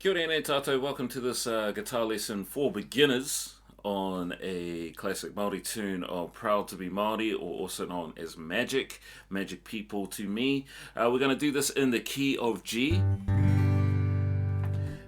Kia ora e tātou, welcome to this guitar lesson for beginners on a classic Maori tune of Proud to be Maori, or also known as Magic People to me. We're going to do this in the key of G,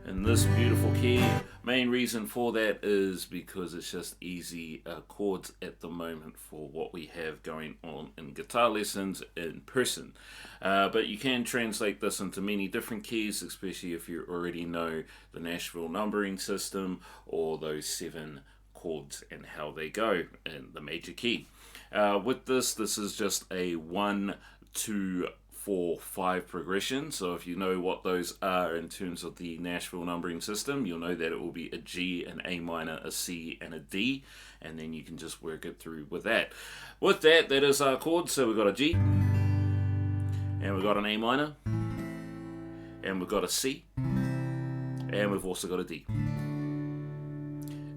in this beautiful key. Main reason for that is because it's just easy chords at the moment for what we have going on in guitar lessons in person. But you can translate this into many different keys, especially if you already know the Nashville numbering system or those 7 chords and how they go in the major key. With this is just a 1, 2, 4, 5 progression. So if you know what those are in terms of the Nashville numbering system, you'll know that it will be a G, an A minor, a C, and a D, and then you can just work it through with that. With that is our chord. So we've got a G, and we've got an A minor, and we've got a C, and we've also got a D.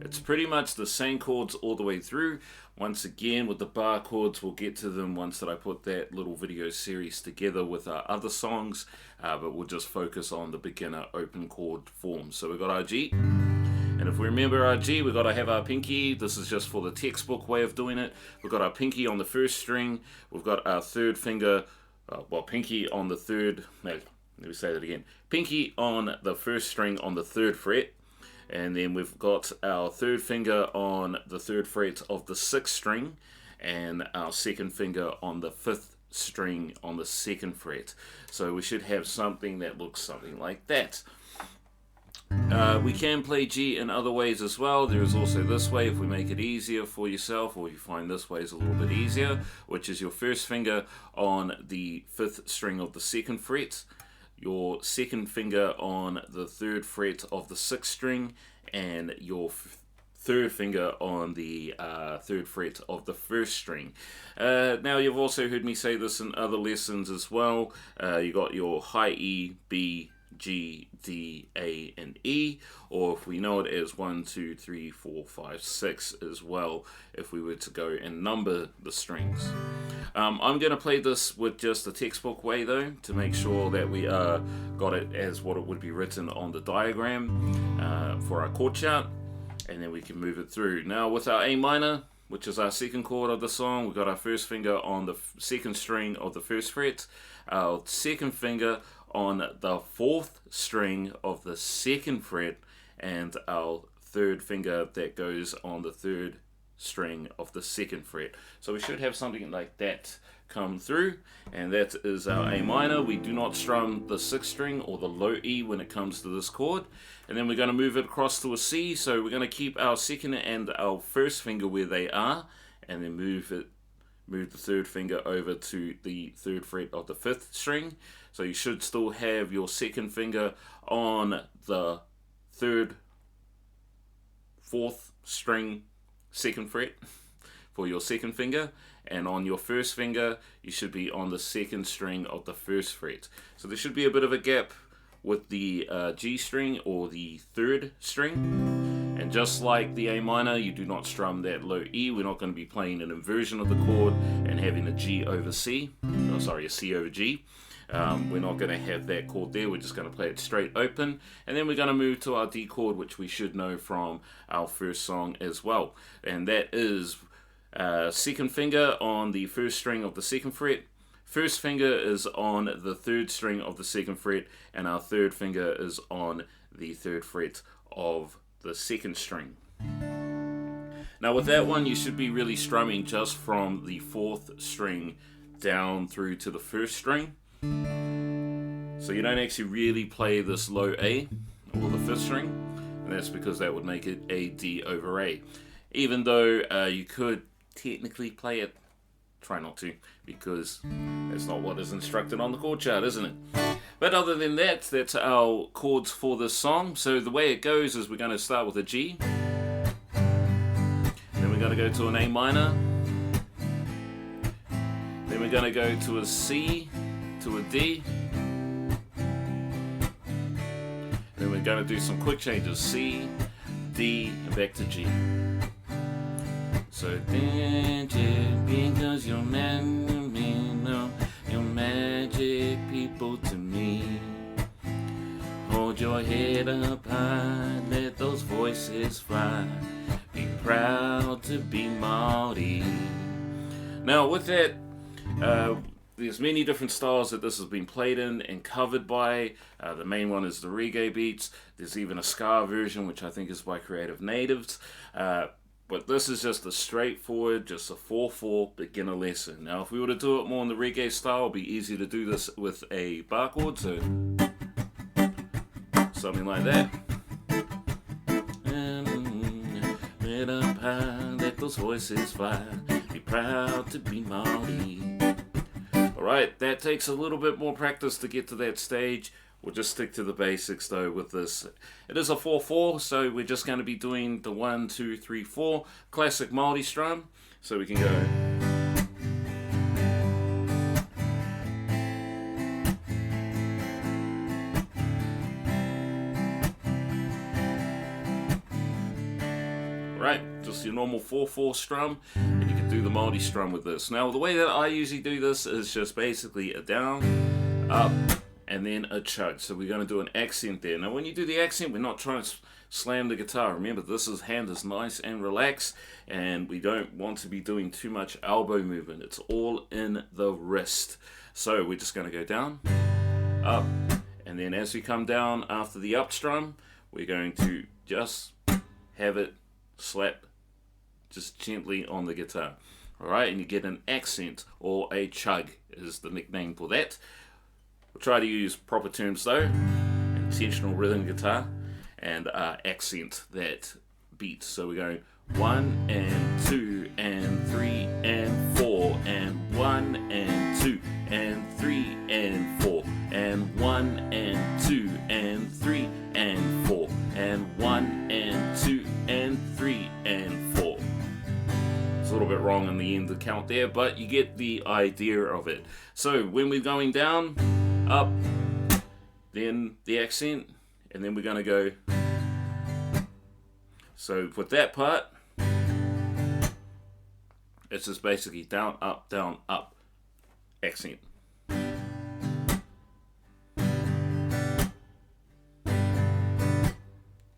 It's pretty much the same chords all the way through. Once again, with the bar chords, we'll get to them once that I put that little video series together with our other songs, but we'll just focus on the beginner open chord form. So we've got our G, and if we remember our G, we've got to have our pinky. This is just for the textbook way of doing it. We've got our pinky on the first string, we've got our third finger, pinky on the third, let me say that again, pinky on the first string on the 3rd fret, and then we've got our third finger on the 3rd fret of the 6th string, and our second finger on the 5th string on the 2nd fret. So we should have something that looks something like that. We can play G in other ways as well. There is also this way if we make it easier for yourself, or you find this way is a little bit easier, which is your first finger on the 5th string of the 2nd fret, your second finger on the 3rd fret of the 6th string, and your third finger on the 3rd fret of the 1st string. Now, you've also heard me say this in other lessons as well. You got your high E, B, G, D, A, and E, or if we know it as 1, 2, 3, 4, 5, 6 as well, if we were to go and number the strings. I'm going to play this with just the textbook way though, to make sure that we got it as what it would be written on the diagram for our chord chart, and then we can move it through. Now with our A minor, which is our second chord of the song, we've got our first finger on the 2nd string of the 1st fret, our second finger on the 4th string of the 2nd fret, and our third finger that goes on the 3rd string of the 2nd fret. So we should have something like that come through, and that is our A minor. We do not strum the 6th string or the low E when it comes to this chord. And then we're going to move it across to a C. So we're going to keep our second and our first finger where they are, and then move the 3rd finger over to the 3rd fret of the 5th string. So you should still have your second finger on the 3rd, 4th string, 2nd fret for your second finger, and on your first finger you should be on the 2nd string of the 1st fret. So there should be a bit of a gap with the G string or the 3rd string. And just like the A minor, you do not strum that low E. We're not going to be playing an inversion of the chord and having a G over C. Oh, sorry, a C over G. We're not going to have that chord there. We're just going to play it straight open. And then we're going to move to our D chord, which we should know from our first song as well. And that is second finger on the 1st string of the 2nd fret. First finger is on the 3rd string of the 2nd fret, and our third finger is on the 3rd fret of the 2nd string. Now with that one, you should be really strumming just from the 4th string down through to the 1st string. So you don't actually really play this low A or the 5th string, and that's because that would make it a D over A. Even though you could technically play it, try not to, because that's not what is instructed on the chord chart, isn't it? But other than that, that's our chords for this song. So the way it goes is we're going to start with a G, then we're going to go to an A minor, then we're going to go to a C, to a D, then we're going to do some quick changes, C, D, and back to G. So because you're magic people to me. Hold hold your head up high, let those voices fly. Be proud to be Maori. Now with that, there's many different styles that this has been played in and covered by. The main one is the reggae beats. There's even a ska version, which I think is by Creative Natives. But this is just a straightforward, just a 4/4 beginner lesson. Now, if we were to do it more in the reggae style, it'd be easy to do this with a bar chord, so something like that. Head up high, let those voices fly. Be proud to be Maori. Alright, that takes a little bit more practice to get to that stage. We'll just stick to the basics though with this. It is a 4/4, so we're just going to be doing the 1, 2, 3, 4 classic Maori strum. So we can go. Right, just your normal 4/4 strum, and you can do the Maori strum with this. Now the way that I usually do this is just basically a down, up, and then a chug. So we're going to do an accent there. Now when you do the accent, we're not trying to slam the guitar. Remember, hand is nice and relaxed, and we don't want to be doing too much elbow movement. It's all in the wrist. So we're just going to go down, up, and then as we come down after the up strum, we're going to just have it slap just gently on the guitar. Alright, and you get an accent, or a chug is the nickname for that. We'll try to use proper terms though. Intentional rhythm guitar and accent that beat. So we're going 1 and 2 and 3 and 4 and 1 and 2 and 3 and 4 and 1 and 2 and 3 and 4 and 1 and 2 and 3 and 4. It's a little bit wrong in the end of the count there, but you get the idea of it. So when we're going down, up, then the accent, and then we're going to go. So with that part, it's just basically down, up, accent.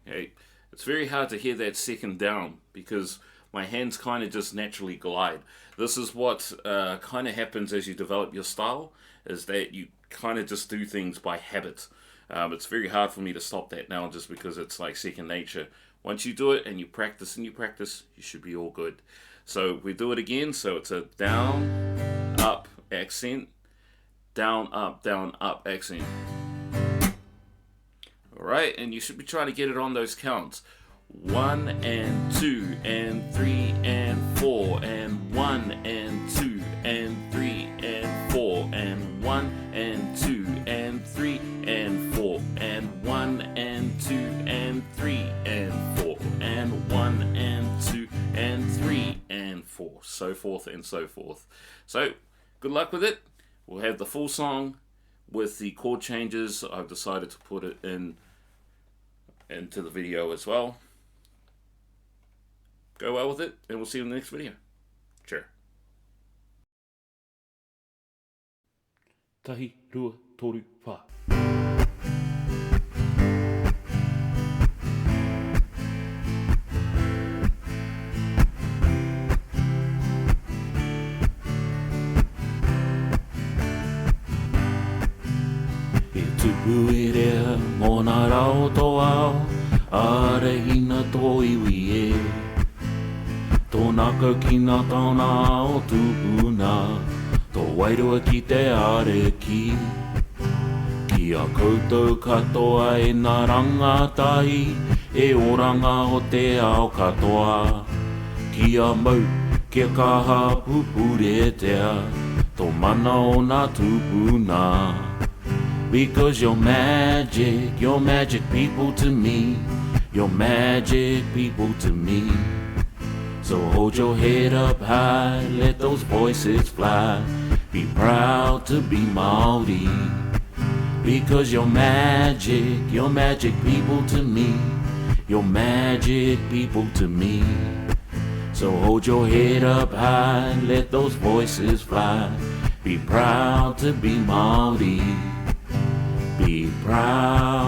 Okay, it's very hard to hear that second down because my hands kind of just naturally glide. This is what kind of happens as you develop your style, is that you kind of just do things by habit. It's very hard for me to stop that now just because it's like second nature. Once you do it and you practice, you should be all good. So we do it again. So it's a down, up, accent, down, up, accent. Alright, and you should be trying to get it on those counts. 1 and 2 and 3 and 4 and 1 and 2 and 3 and 4 and 1 and 2 and 3 and 4 and 1 and 2 and 3 and 4 and 1 and 2 and 3 and 4, so forth and so forth. So good luck with it. We'll have the full song with the chord changes. I've decided to put it into the video as well. Go well with it, and we'll see you in the next video. Sure. Tahi, rua, toru, wha. E tupu e rea, mō nā rao tō ao, are hina tō iwi e. Tōnaka ki ngā tauna o tūpuna, tō wairua ki te areki. Ki a koutou katoa e nā rangatahi, e oranga o te ao katoa. Ki a mau, kia kaha pupuretea, tō mana o nā tūpuna. Because you're magic people to me, you're magic people to me. So hold your head up high, let those voices fly. Be proud to be Maori. Because you're magic people to me. You're magic people to me. So hold your head up high, let those voices fly. Be proud to be Maori. Be proud.